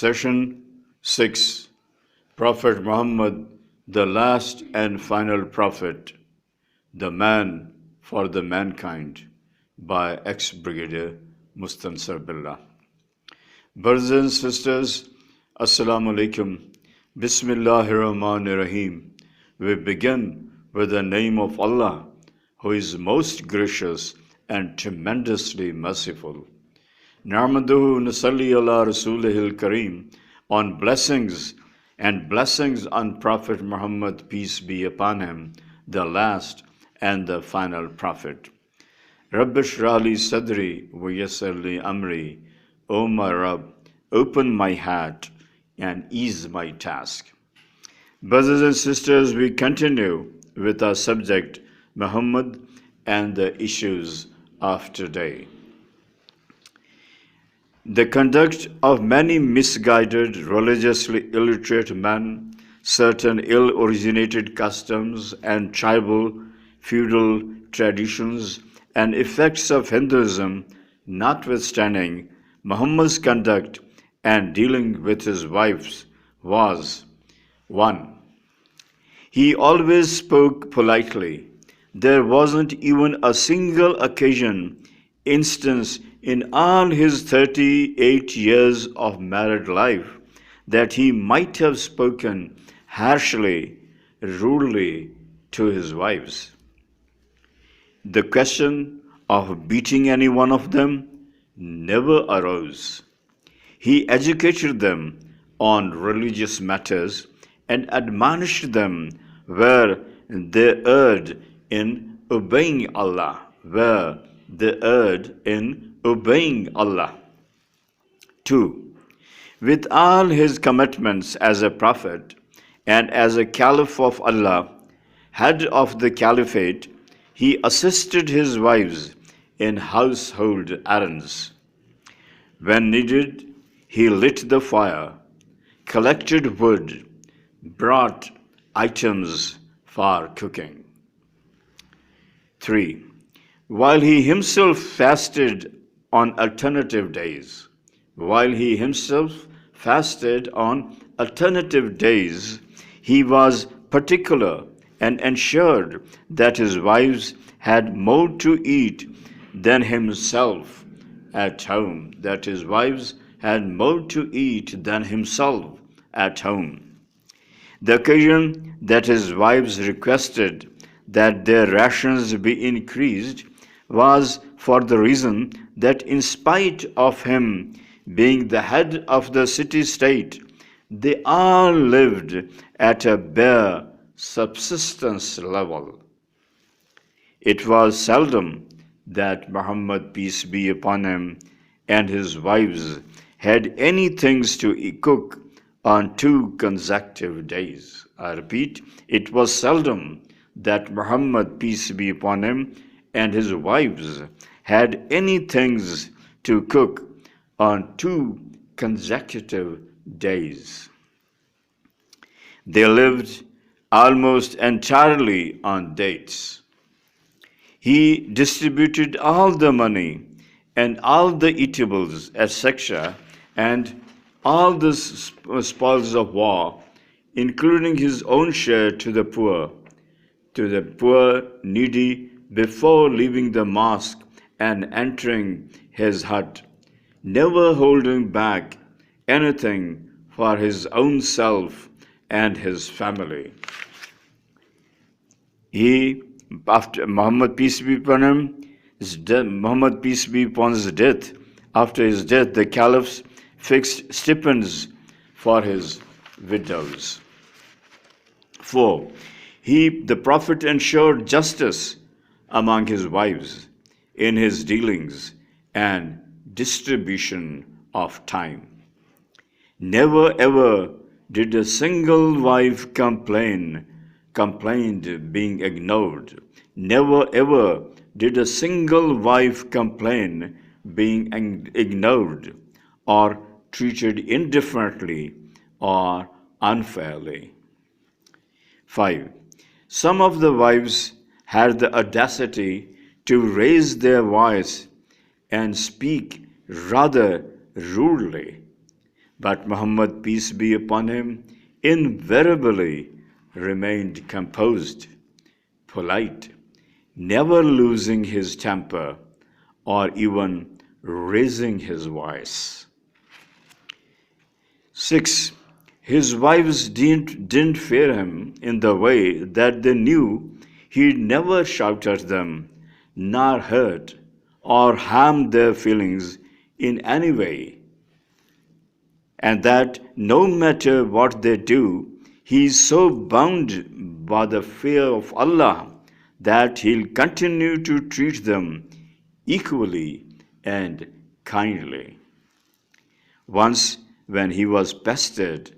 Session 6. Prophet Muhammad, the last and final prophet, the man for the mankind, by ex-Brigadier Mustansir Billha. Brothers and sisters, Assalamu alaikum. Bismillahir Rahmanir Rahim. We begin with the name of Allah, who is most gracious and tremendously merciful. Na'maduhu nusalli ala rasulihil kareem, on blessings on Prophet Muhammad, peace be upon him, the last and the final prophet. Rabbi shrah li sadri wa yassir li amri. O my Rabb, open my heart and ease my task. Brothers and sisters, we continue with our subject, Muhammad and the issues of today. The conduct of many misguided, religiously illiterate men, certain ill-originated customs and tribal, feudal traditions, and effects of Hinduism, notwithstanding, Muhammad's conduct and dealing with his wives was 1. He always spoke politely. There wasn't even a single instance in all his 38 years of married life that he might have spoken harshly, rudely to his wives. The question of beating any one of them never arose. He educated them on religious matters and admonished them where they erred in obeying Allah, 2. With all his commitments as a prophet and as a caliph of Allah, head of the caliphate, he assisted his wives in household errands. When needed, he lit the fire, collected wood, brought items for cooking. 3. While he himself fasted on alternative days, he was particular and ensured that his wives had more to eat than himself at home. The occasion that his wives requested that their rations be increased was for the reason that in spite of him being the head of the city-state, they all lived at a bare subsistence level. It was seldom that Muhammad, peace be upon him, and his wives had any things to cook on 2 consecutive days. I repeat, it was seldom that Muhammad, peace be upon him, and his wives had any things to cook on 2 consecutive days. They lived almost entirely on dates. He distributed all the money and all the eatables, etc., and all the spoils of war, including his own share to the poor, needy, before leaving the mosque and entering his hut, never holding back anything for his own self and his family. After Muhammad, peace be upon him, his death, after his death, the caliphs fixed stipends for his widows. 4. The Prophet ensured justice among his wives in his dealings and distribution of time. Never ever did a single wife complained being ignored. Never ever did a single wife complain being ignored or treated indifferently or unfairly. 5. Some of the wives had the audacity to raise their voice and speak rather rudely. But Muhammad, peace be upon him, invariably remained composed, polite, never losing his temper or even raising his voice. 6. His wives didn't fear him in the way that they knew he'd never shout at them, nor hurt or harm their feelings in any way, and that no matter what they do, he is so bound by the fear of Allah that he'll continue to treat them equally and kindly. Once, when he was pestered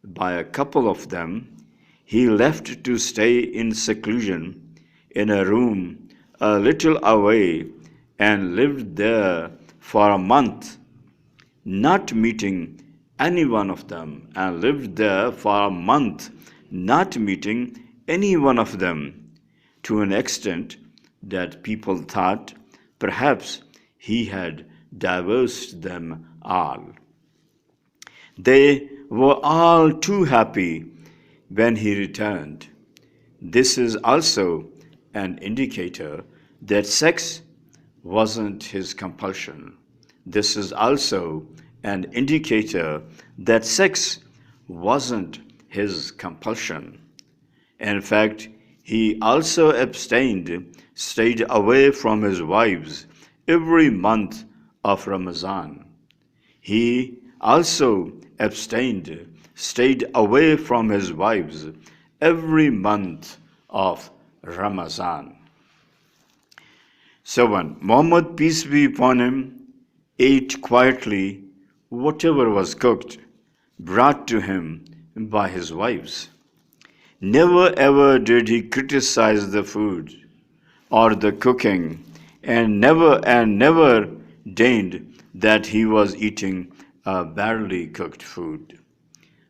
by a couple of them, he left to stay in seclusion in a room a little away and lived there for a month, not meeting any one of them, and lived there for a month, not meeting any one of them, to an extent that people thought perhaps he had divorced them all. They were all too happy when he returned. This is also an indicator that sex wasn't his compulsion. This is also an indicator that sex wasn't his compulsion. In fact, he also stayed away from his wives every month of Ramadan. He also stayed away from his wives every month of Ramadan. 7. Muhammad, peace be upon him, ate quietly whatever was cooked, brought to him by his wives. Never ever did he criticize the food or the cooking, and never deigned that he was eating a badly cooked food,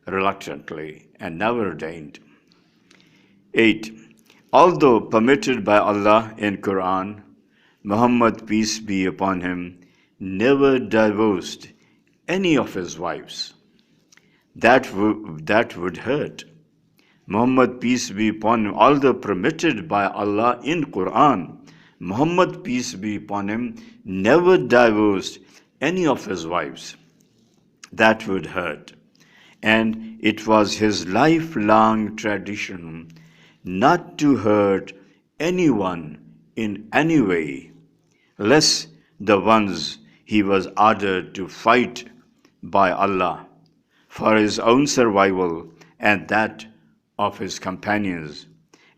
reluctantly, and never deigned. 8. Although permitted by Allah in Quran, Muhammad, peace be upon him, never divorced any of his wives. That would hurt. Muhammad, peace be upon him, although permitted by Allah in Quran, Muhammad, peace be upon him, never divorced any of his wives. That would hurt. And it was his lifelong tradition not to hurt anyone in any way, lest the ones he was ordered to fight by Allah for his own survival and that of his companions,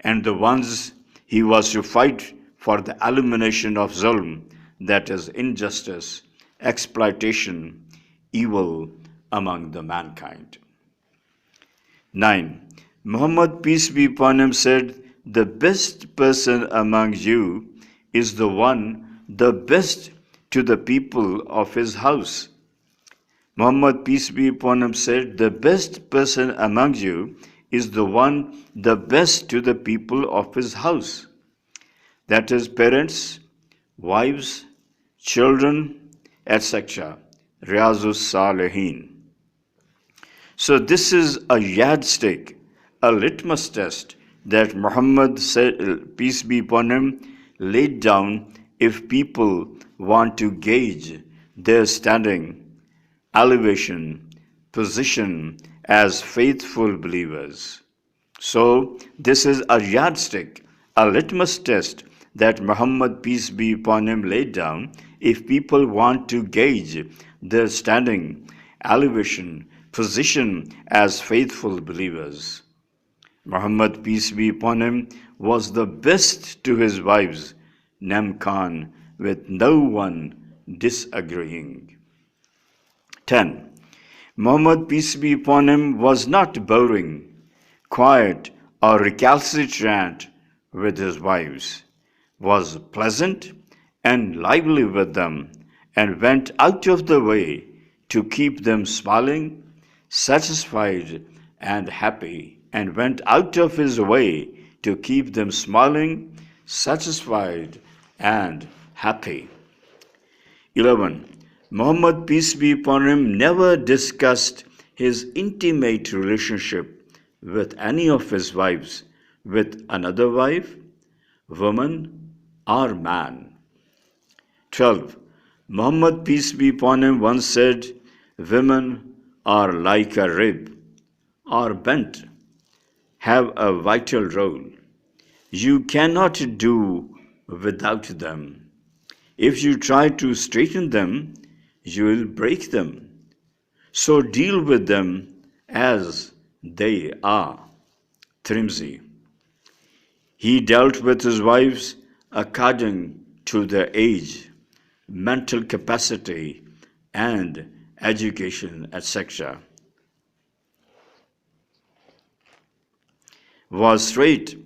and the ones he was to fight for the elimination of zulm, that is injustice, exploitation, evil among the mankind. 9. Muhammad, peace be upon him, said, "The best person among you is the best to the people of his house." Muhammad, peace be upon him, said, "The best person among you is the best to the people of his house." That is parents, wives, children, etc. Riyazus Salihin. So this is a yardstick, a litmus test that Muhammad said, peace be upon him, laid down if people want to gauge their standing, elevation, position as faithful believers. So this is a yardstick, a litmus test that Muhammad, peace be upon him, laid down if people want to gauge their standing, elevation, position as faithful believers. Muhammad, peace be upon him, was the best to his wives, Namkan, with no one disagreeing. 10. Muhammad, peace be upon him, was not boring, quiet, or recalcitrant with his wives, was pleasant and lively with them, and went out of the way to keep them smiling, satisfied, and happy, and went out of his way to keep them smiling, satisfied, and happy. 11. Muhammad, peace be upon him, never discussed his intimate relationship with any of his wives, with another wife, woman, or man. 12. Muhammad, peace be upon him, once said, women are like a rib or bent, have a vital role. You cannot do without them. If you try to straighten them, you will break them. So deal with them as they are. Trimzi. He dealt with his wives according to their age, mental capacity, and education, etc. Was straight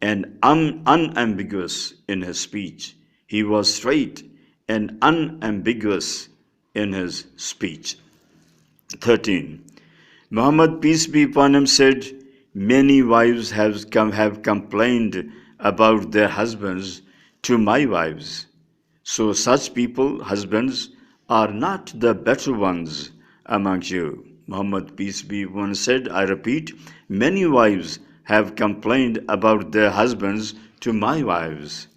and unambiguous in his speech. He was straight and unambiguous in his speech. 13. Muhammad, peace be upon him, said, many wives have complained about their husbands to my wives. So such people, husbands, are not the better ones among you. Muhammad, peace be upon him, said, I repeat, many wives have complained about their husbands to my wives.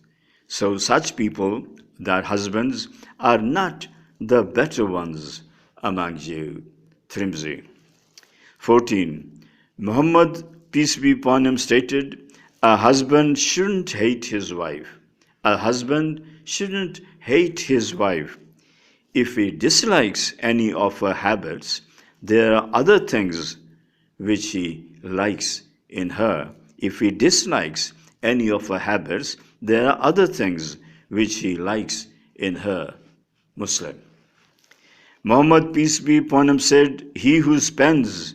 So such people, their husbands, are not the better ones among you. Trimzi. 14. Muhammad, peace be upon him, stated, a husband shouldn't hate his wife. A husband shouldn't hate his wife. If he dislikes any of her habits, there are other things which he likes in her. If he dislikes any of her habits, there are other things which he likes in her. Muslim. Muhammad, peace be upon him, said, he who spends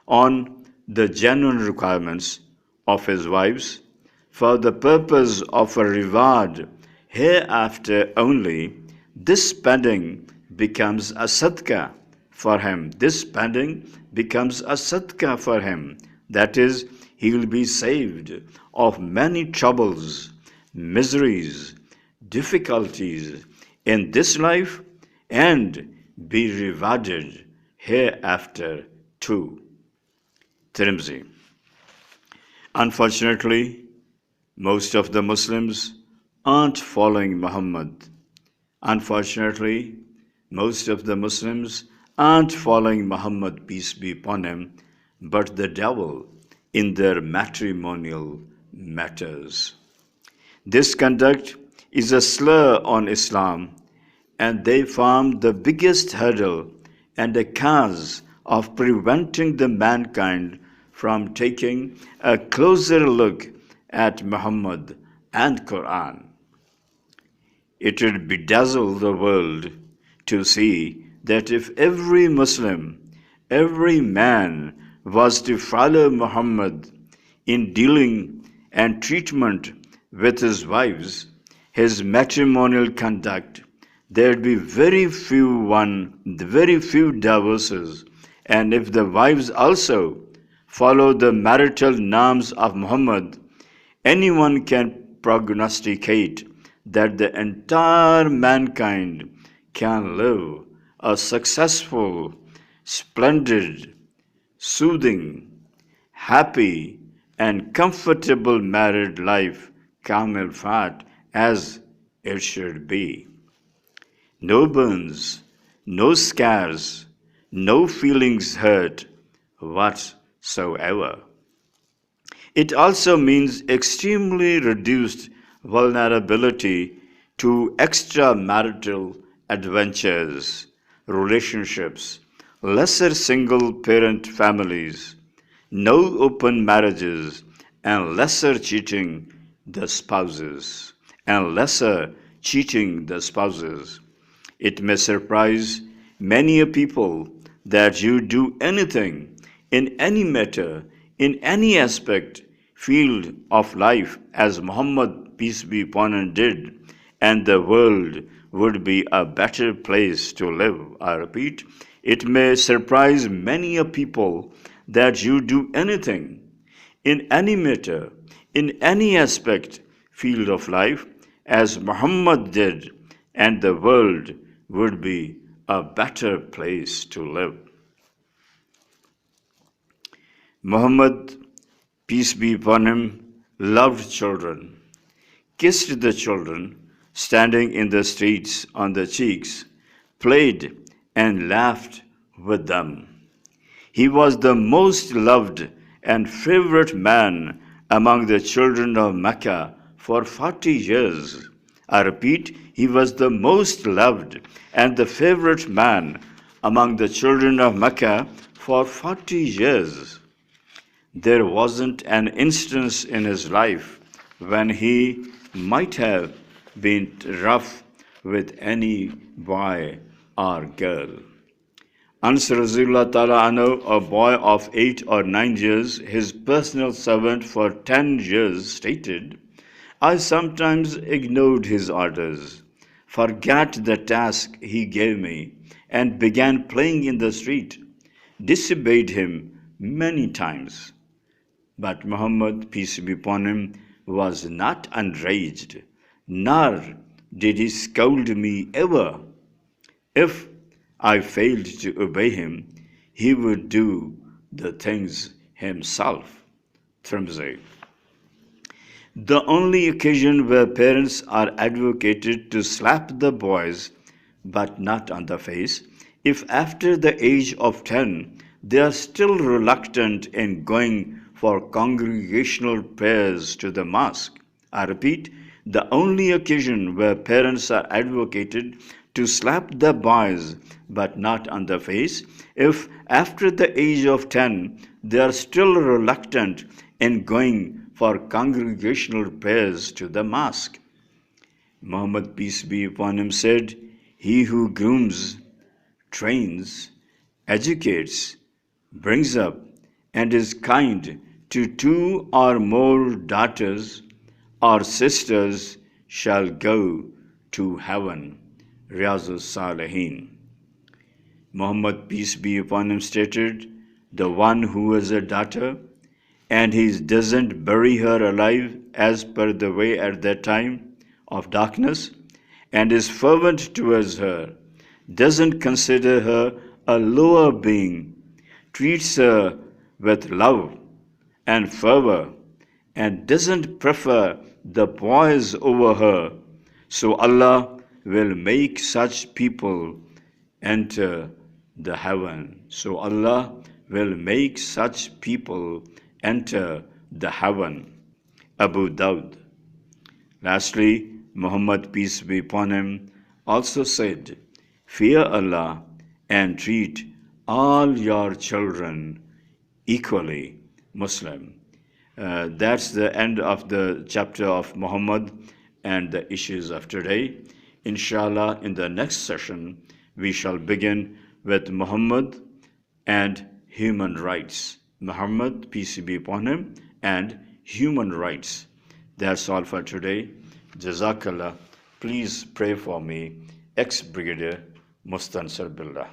on the genuine requirements of his wives for the purpose of a reward hereafter only, this spending becomes a sadaqah for him. This spending becomes a sadaqah for him. That is, he will be saved of many troubles, miseries, difficulties in this life and be rewarded hereafter too. Tirmidhi. Unfortunately, most of the Muslims aren't following Muhammad. Unfortunately, most of the Muslims aren't following Muhammad, peace be upon him, but the devil in their matrimonial matters. This conduct is a slur on Islam, and they form the biggest hurdle and a cause of preventing the mankind from taking a closer look at Muhammad and Quran. It would bedazzle the world to see that if every Muslim, every man was to follow Muhammad in dealing and treatment with his wives, his matrimonial conduct, there would be very few divorces, and if the wives also follow the marital norms of Muhammad, anyone can prognosticate that the entire mankind can live a successful, splendid, soothing, happy, and comfortable married life, Kamil Fat, as it should be. No burns, no scars, no feelings hurt whatsoever. It also means extremely reduced vulnerability to extramarital adventures, relationships, lesser single-parent families, no open marriages, and lesser cheating the spouses. It may surprise many a people that you do anything in any matter, in any aspect, field of life as Muhammad, peace be upon him, did, and the world would be a better place to live. I repeat, it may surprise many a people that you do anything in any matter, in any aspect, field of life, as Muhammad did, and the world would be a better place to live. Muhammad, peace be upon him, loved children, kissed the children standing in the streets on the cheeks, played and laughed with them. He was the most loved and favorite man among the children of Mecca for 40 years. I repeat, he was the most loved and the favorite man among the children of Mecca for 40 years. There wasn't an instance in his life when he might have been rough with any boy or girl. Anas Rasulullah Ta'ala Anhu, a boy of 8 or 9 years, his personal servant for 10 years, stated, I sometimes ignored his orders, forgot the task he gave me, and began playing in the street, disobeyed him many times. But Muhammad, peace be upon him, was not enraged, nor did he scold me ever. If I failed to obey him, he would do the things himself. Tirmidhi. The only occasion where parents are advocated to slap the boys, but not on the face, if after the age of 10 they are still reluctant in going for congregational prayers to the mosque. I repeat, the only occasion where parents are advocated to slap the boys but not on the face, if after the age of 10 they are still reluctant in going for congregational prayers to the mosque. Muhammad, peace be upon him, said, he who grooms, trains, educates, brings up, and is kind to 2 or more daughters or sisters shall go to heaven. Riyazul Salihin. Muhammad, peace be upon him, stated, the one who has a daughter and he doesn't bury her alive as per the way at that time of darkness, and is fervent towards her, doesn't consider her a lower being, treats her with love and fervor, and doesn't prefer the boys over her, so Allah will make such people enter the heaven. So Allah will make such people enter the heaven. Abu Dawud. Lastly, Muhammad, peace be upon him, also said, fear Allah and treat all your children equally. Muslim. That's the end of the chapter of Muhammad and the issues of today. Inshallah, in the next session, we shall begin with Muhammad and human rights. Muhammad, peace be upon him, and human rights. That's all for today. Jazakallah. Please pray for me, ex-Brigadier Mustansir Billha.